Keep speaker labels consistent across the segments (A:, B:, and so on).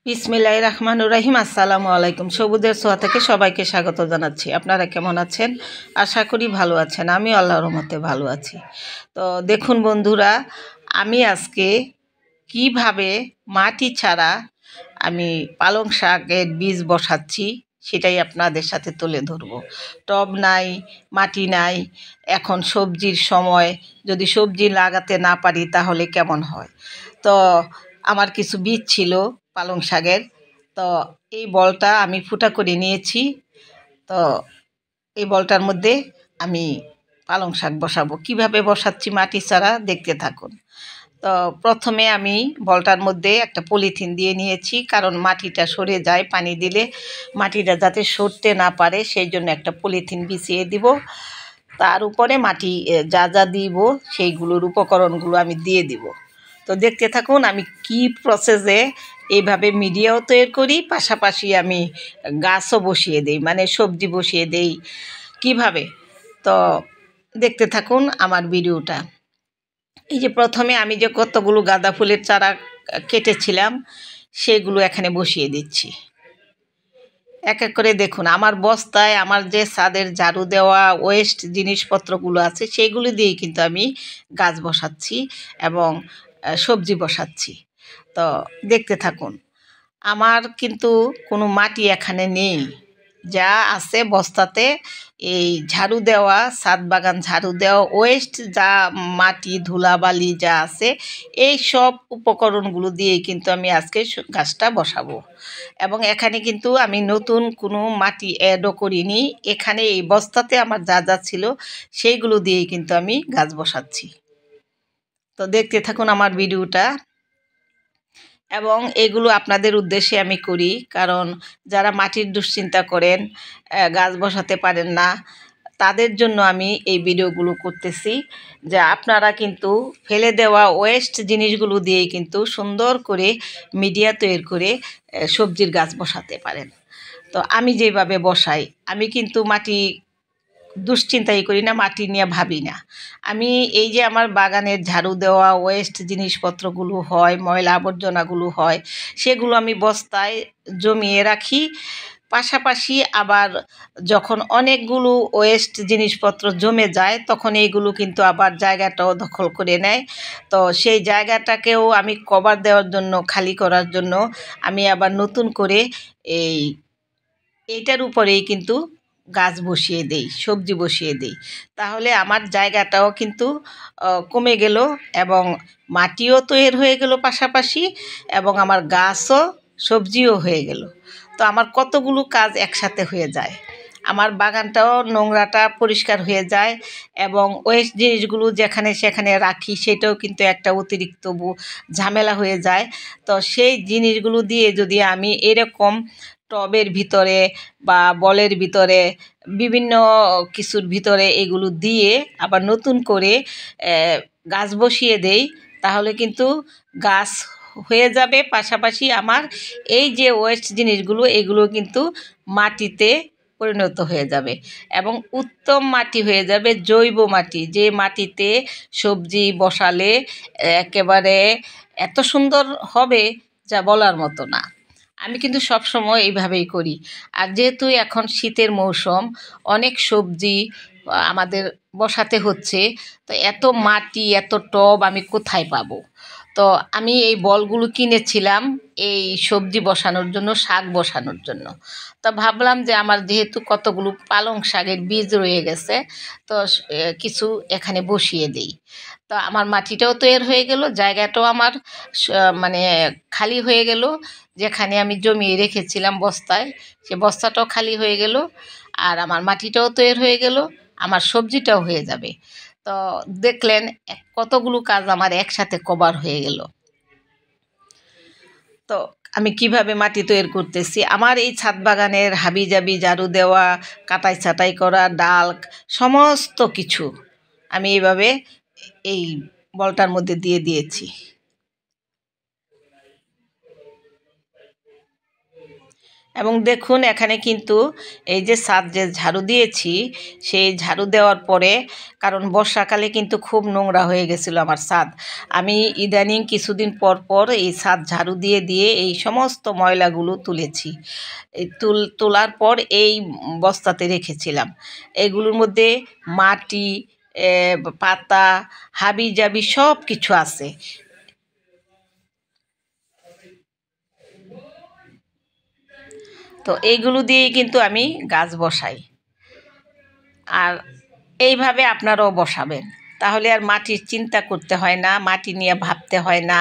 A: বিসমিল্লাহির রহমানির রহিম। আসসালামু আলাইকুম। সবুজের ছোঁয়া থেকে সবাইকে স্বাগত জানাচ্ছি। আপনারা কেমন আছেন? আশা করি ভালো আছেন। আমি আল্লাহর রহমতে ভালো আছি। তো দেখুন বন্ধুরা, আমি আজকে কিভাবে মাটি ছাড়া আমি পালং শাকের বীজ বসাচ্ছি সেটাই আপনাদের সাথে তুলে ধরব। টব নাই, মাটি নাই, এখন সবজির সময়, যদি সবজি লাগাতে না পারি তাহলে কেমন হয়। তো আমার কিছু বীজ ছিল পালং শাকের, তো এই বলটা আমি ফুটা করে নিয়েছি। তো এই বলটার মধ্যে আমি পালং শাক বসাবো। কিভাবে বসাচ্ছি মাটি ছাড়া দেখতে থাকুন। তো প্রথমে আমি বলটার মধ্যে একটা পলিথিন দিয়ে নিয়েছি, কারণ মাটিটা সরে যায় পানি দিলে, মাটিটা যাতে সরতে না পারে সেই জন্য একটা পলিথিন বিছিয়ে দিব। তার উপরে মাটি যা যা দিব সেইগুলোর উপকরণগুলো আমি দিয়ে দিব। তো দেখতে থাকুন আমি কি প্রসেসে এইভাবে মিডিয়াও তৈরি করি, পাশাপাশি আমি গাছও বসিয়ে দিই, মানে সবজি বসিয়ে দেই কিভাবে। তো দেখতে থাকুন আমার ভিডিওটা। এই যে প্রথমে আমি যে কতগুলো গাঁদা ফুলের চারা কেটেছিলাম সেগুলো এখানে বসিয়ে দিচ্ছি এক এক করে। দেখুন আমার বস্তায় আমার যে ছাদের ঝাড়ু দেওয়া ওয়েস্ট জিনিসপত্রগুলো আছে সেগুলো দিয়েই কিন্তু আমি গাছ বসাচ্ছি এবং সবজি বসাচ্ছি। তো দেখতে থাকুন। আমার কিন্তু কোনো মাটি এখানে নেই, যা আছে বস্তাতে এই ঝাড়ু দেওয়া, ছাদ বাগান ঝাড়ু দেওয়া ওয়েস্ট যা মাটি ধুলাবালি যা আছে এই সব উপকরণগুলো দিয়েই কিন্তু আমি আজকে গাছটা বসাবো। এবং এখানে কিন্তু আমি নতুন কোনো মাটি অ্যাডও করিনি, এখানে এই বস্তাতে আমার যা যা ছিল সেইগুলো দিয়েই কিন্তু আমি গাছ বসাচ্ছি। তো দেখতে থাকুন আমার ভিডিওটা। এবং এগুলো আপনাদের উদ্দেশ্যে আমি করি, কারণ যারা মাটির দুশ্চিন্তা করেন, গাছ বসাতে পারেন না, তাদের জন্য আমি এই ভিডিওগুলো করতেছি, যে আপনারা কিন্তু ফেলে দেওয়া ওয়েস্ট জিনিসগুলো দিয়েই কিন্তু সুন্দর করে মিডিয়া তৈরি করে সবজির গাছ বসাতে পারেন। তো আমি যেভাবে বসাই, আমি কিন্তু মাটি দুশ্চিন্তাই করি না, মাটি নিয়ে ভাবি না। আমি এই যে আমার বাগানের ঝাড়ু দেওয়া ওয়েস্ট জিনিসপত্রগুলো হয়, ময়লা আবর্জনাগুলো হয়, সেগুলো আমি বস্তায় জমিয়ে রাখি। পাশাপাশি আবার যখন অনেকগুলো ওয়েস্ট জিনিসপত্র জমে যায় তখন এইগুলো কিন্তু আবার জায়গাটাও দখল করে নেয়। তো সেই জায়গাটাকেও আমি কভার দেওয়ার জন্য, খালি করার জন্য আমি আবার নতুন করে এইটার উপরেই কিন্তু গাছ বসিয়ে দেই, সবজি বসিয়ে দেই। তাহলে আমার জায়গাটাও কিন্তু কমে গেল এবং মাটিও তৈরি হয়ে গেল পাশাপাশি, এবং আমার গাছও সবজিও হয়ে গেল। তো আমার কতগুলো কাজ একসাথে হয়ে যায়। আমার বাগানটাও নোংরাটা পরিষ্কার হয়ে যায় এবং ওয়েস্ট জিনিসগুলো যেখানে সেখানে রাখি সেটাও কিন্তু একটা অতিরিক্ত ঝামেলা হয়ে যায়। তো সেই জিনিসগুলো দিয়ে যদি আমি এরকম টবের ভিতরে বা বলের ভিতরে বিভিন্ন কিছুর ভিতরে এগুলো দিয়ে আবার নতুন করে গাছ বসিয়ে দেই, তাহলে কিন্তু গাছ হয়ে যাবে। পাশাপাশি আমার এই যে ওয়েস্ট জিনিসগুলো এগুলো কিন্তু মাটিতে পরিণত হয়ে যাবে এবং উত্তম মাটি হয়ে যাবে, জৈব মাটি, যে মাটিতে সবজি বসালে একেবারে এত সুন্দর হবে যা বলার মতো না। আমি কিন্তু সব সময় এইভাবেই করি। আর যেহেতু এখন শীতের মৌসুম, অনেক সবজি আমাদের বসাতে হচ্ছে, তো এত মাটি এত টব আমি কোথায় পাবো। তো আমি এই বলগুলো কিনেছিলাম এই সবজি বসানোর জন্য, শাক বসানোর জন্য। তো ভাবলাম যে আমার যেহেতু কতগুলো পালং শাকের বীজ রয়ে গেছে, তো কিছু এখানে বসিয়ে দেই। তো আমার মাটিটাও তৈরি হয়ে গেল, জায়গাটাও আমার মানে খালি হয়ে গেল। যেখানে আমি জমিয়ে রেখেছিলাম বস্তায়, সে বস্তাটাও খালি হয়ে গেল, আর আমার মাটিটাও তৈরি হয়ে গেল, আমার সবজিটাও হয়ে যাবে। তো দেখলেন কতগুলো কাজ আমার একসাথে কভার হয়ে গেল। তো আমি কিভাবে মাটি তৈরি করতেছি, আমার এই ছাদ বাগানের হাবিজাবি ঝাড়ু দেওয়া, কাটাই ছাঁটাই করা, ডাল, সমস্ত কিছু আমি এইভাবে এই বলটার মধ্যে দিয়ে দিয়েছি। এবং দেখুন এখানে কিন্তু এই যে ছাদ যে ঝাড়ু দিয়েছি, সেই ঝাড়ু দেওয়ার পরে, কারণ বর্ষাকালে কিন্তু খুব নোংরা হয়ে গেছিলো আমার ছাদ, আমি ইদানিং কিছুদিন পর পর এই ছাদ ঝাড়ু দিয়ে দিয়ে এই সমস্ত ময়লাগুলো তুলেছি। এই তোলার পর এই বস্তাতে রেখেছিলাম। এগুলোর মধ্যে মাটি, পাতা, হাবিজাবি সব কিছু আছে। তো এইগুলো দিয়েই কিন্তু আমি গাছ বসাই। আর এইভাবে আপনারাও বসাবেন, তাহলে আর মাটির চিন্তা করতে হয় না, মাটি নিয়ে ভাবতে হয় না,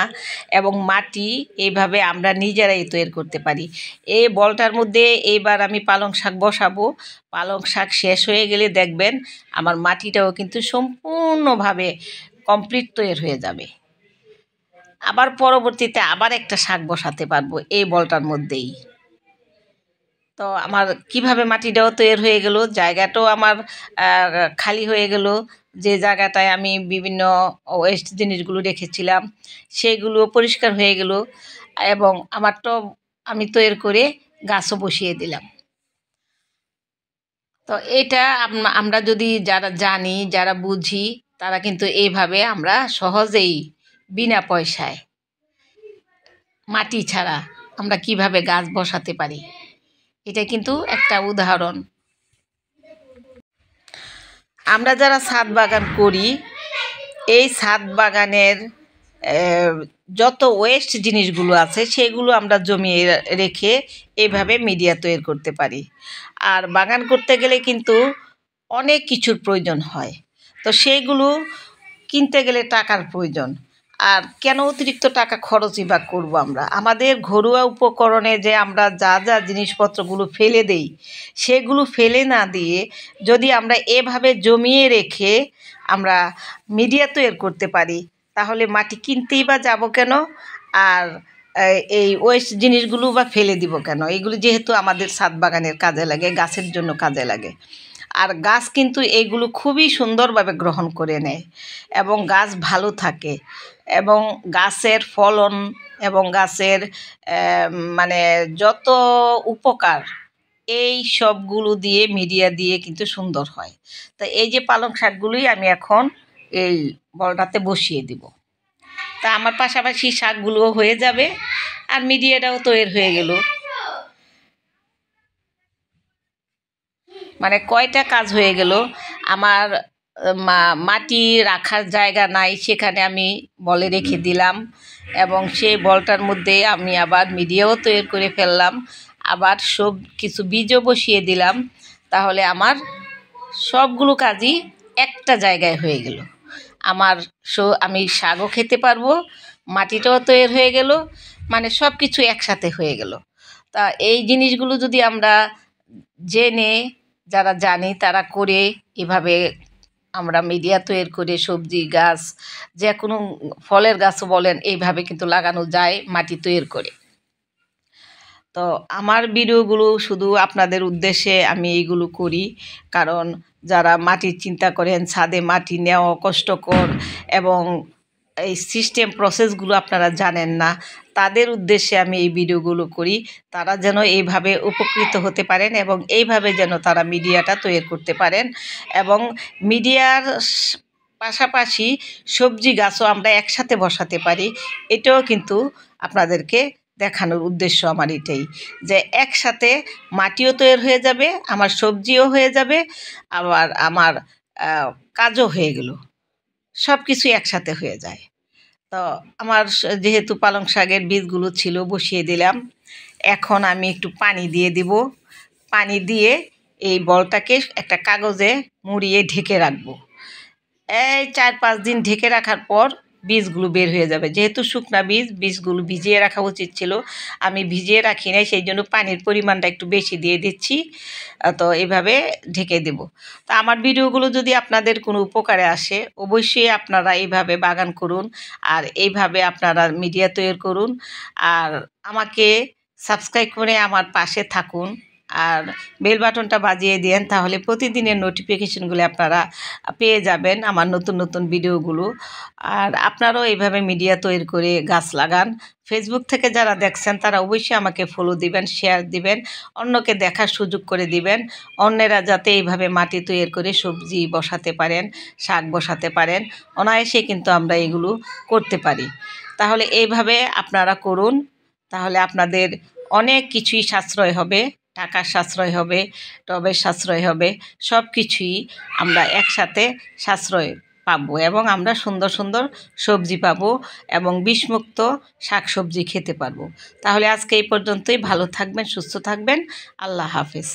A: এবং মাটি এইভাবে আমরা নিজেরাই তৈরি করতে পারি। এই বলটার মধ্যে এইবার আমি পালং শাক বসাবো। পালং শাক শেষ হয়ে গেলে দেখবেন আমার মাটিটাও কিন্তু সম্পূর্ণভাবে কমপ্লিট তৈরি হয়ে যাবে। আবার পরবর্তীতে আবার একটা শাক বসাতে পারবো এই বলটার মধ্যেই। তো আমার কিভাবে মাটিটাও তৈরি হয়ে গেল, জায়গাটাও আমার খালি হয়ে গেল। যে জায়গাটায় আমি বিভিন্ন ওয়েস্ট জিনিসগুলো রেখেছিলাম সেইগুলো পরিষ্কার হয়ে গেল, এবং আমার টব আমি তৈরি করে গাছও বসিয়ে দিলাম। তো এটা আমরা যদি যারা জানি, যারা বুঝি, তারা কিন্তু এইভাবে আমরা সহজেই বিনা পয়সায় মাটি ছাড়া আমরা কিভাবে গাছ বসাতে পারি, এটা কিন্তু একটা উদাহরণ। আমরা যারা ছাদ বাগান করি, এই ছাদ বাগানের যত ওয়েস্ট জিনিসগুলো আছে সেগুলো আমরা জমিয়ে রেখে এইভাবে মিডিয়া তৈরি করতে পারি। আর বাগান করতে গেলে কিন্তু অনেক কিছুর প্রয়োজন হয়, তো সেইগুলো কিনতে গেলে টাকার প্রয়োজন। আর কেন অতিরিক্ত টাকা খরচই বা করবো আমরা? আমাদের ঘরোয়া উপকরণে যে আমরা যা যা জিনিসপত্রগুলো ফেলে দেই, সেগুলো ফেলে না দিয়ে যদি আমরা এভাবে জমিয়ে রেখে আমরা মিডিয়া তৈরি করতে পারি, তাহলে মাটি কিনতেই বা যাব কেন? আর এই ওয়েস্ট জিনিসগুলো বা ফেলে দিব কেন? এইগুলো যেহেতু আমাদের ছাদ বাগানের কাজে লাগে, গাছের জন্য কাজে লাগে। আর গাছ কিন্তু এইগুলো খুবই সুন্দরভাবে গ্রহণ করে নেয়, এবং গাছ ভালো থাকে, এবং গাছের ফলন এবং গাছের মানে যত উপকার, এই সবগুলো দিয়ে মিডিয়া দিয়ে কিন্তু সুন্দর হয়। তো এই যে পালং শাকগুলোই আমি এখন এই বলটাতে বসিয়ে দিব। তা আমার পাশাপাশি শাকগুলোও হয়ে যাবে, আর মিডিয়াটাও তৈরি হয়ে গেল। মানে কয়টা কাজ হয়ে গেল। আমার মাটি রাখার জায়গা নাই, সেখানে আমি বলে রেখে দিলাম, এবং সেই বলটার মধ্যে আমি আবার মিডিয়াও তৈরি করে ফেললাম, আবার সব কিছু বীজও বসিয়ে দিলাম। তাহলে আমার সবগুলো কাজই একটা জায়গায় হয়ে গেল। আমার আমি শাকও খেতে পারবো, মাটিটাও তৈরি হয়ে গেল, মানে সব কিছু একসাথে হয়ে গেল। তা এই জিনিসগুলো যদি আমরা জেনে, যারা জানি তারা করে, এভাবে আমরা মিডিয়া তৈরি করে সবজি গাছ, যে কোনো ফলের গাছও বলেন, এইভাবে কিন্তু লাগানো যায় মাটি তৈরি করে। তো আমার ভিডিওগুলো শুধু আপনাদের উদ্দেশ্যে আমি এইগুলো করি, কারণ যারা মাটির চিন্তা করেন, ছাদে মাটি নেওয়া কষ্টকর এবং এই সিস্টেম প্রসেসগুলো আপনারা জানেন না, তাদের উদ্দেশ্যে আমি এই ভিডিওগুলো করি। তারা যেন এইভাবে উপকৃত হতে পারেন, এবং এইভাবে যেন তারা মিডিয়াটা তৈরি করতে পারেন, এবং মিডিয়ার পাশাপাশি সবজি গাছও আমরা একসাথে বসাতে পারি। এটাও কিন্তু আপনাদেরকে দেখানোর উদ্দেশ্য আমার এটাই, যে একসাথে মাটিও তৈরি হয়ে যাবে, আমার সবজিও হয়ে যাবে, আবার আমার কাজও হয়ে গেল, সব কিছুই একসাথে হয়ে যায়। তো আমার যেহেতু পালং শাকের বীজগুলো ছিল, বসিয়ে দিলাম। এখন আমি একটু পানি দিয়ে দিব। পানি দিয়ে এই বলটাকে একটা কাগজে মুড়িয়ে ঢেকে রাখবো। এই 4-5 দিন ঢেকে রাখার পর বীজগুলো বের হয়ে যাবে। যেহেতু শুকনা বীজগুলো ভিজিয়ে রাখা উচিত ছিল, আমি ভিজিয়ে রাখি নাই, সেই জন্য পানির পরিমাণটা একটু বেশি দিয়ে দিচ্ছি। তো এইভাবে ঢেকে দেব। তো আমার ভিডিওগুলো যদি আপনাদের কোনো উপকারে আসে, অবশ্যই আপনারা এইভাবে বাগান করুন, আর এইভাবে আপনারা মিডিয়া তৈরি করুন, আর আমাকে সাবস্ক্রাইব করে আমার পাশে থাকুন। আর বেল বাটনটা বাজিয়ে দিয়েন, তাহলে প্রতিদিনের নোটিফিকেশনগুলো আপনারা পেয়ে যাবেন, আমার নতুন নতুন ভিডিওগুলো। আর আপনারাও এইভাবে মিডিয়া তৈরি করে গাছ লাগান। ফেসবুক থেকে যারা দেখছেন তারা অবশ্যই আমাকে ফলো দিবেন, শেয়ার দিবেন, অন্যকে দেখার সুযোগ করে দিবেন। অন্যেরা যাতে এইভাবে মাটি তৈরি করে সবজি বসাতে পারেন, শাক বসাতে পারেন, অনায়াসে কিন্তু আমরা এগুলো করতে পারি। তাহলে এইভাবে আপনারা করুন, তাহলে আপনাদের অনেক কিছুই সাশ্রয় হবে, টাকার সাশ্রয় হবে, টবের সাশ্রয় হবে, সব কিছুই আমরা একসাথে সাশ্রয় পাবো এবং আমরা সুন্দর সুন্দর সবজি পাবো এবং বিষমুক্ত শাক সবজি খেতে পারবো। তাহলে আজকে এই পর্যন্তই। ভালো থাকবেন, সুস্থ থাকবেন। আল্লাহ হাফেজ।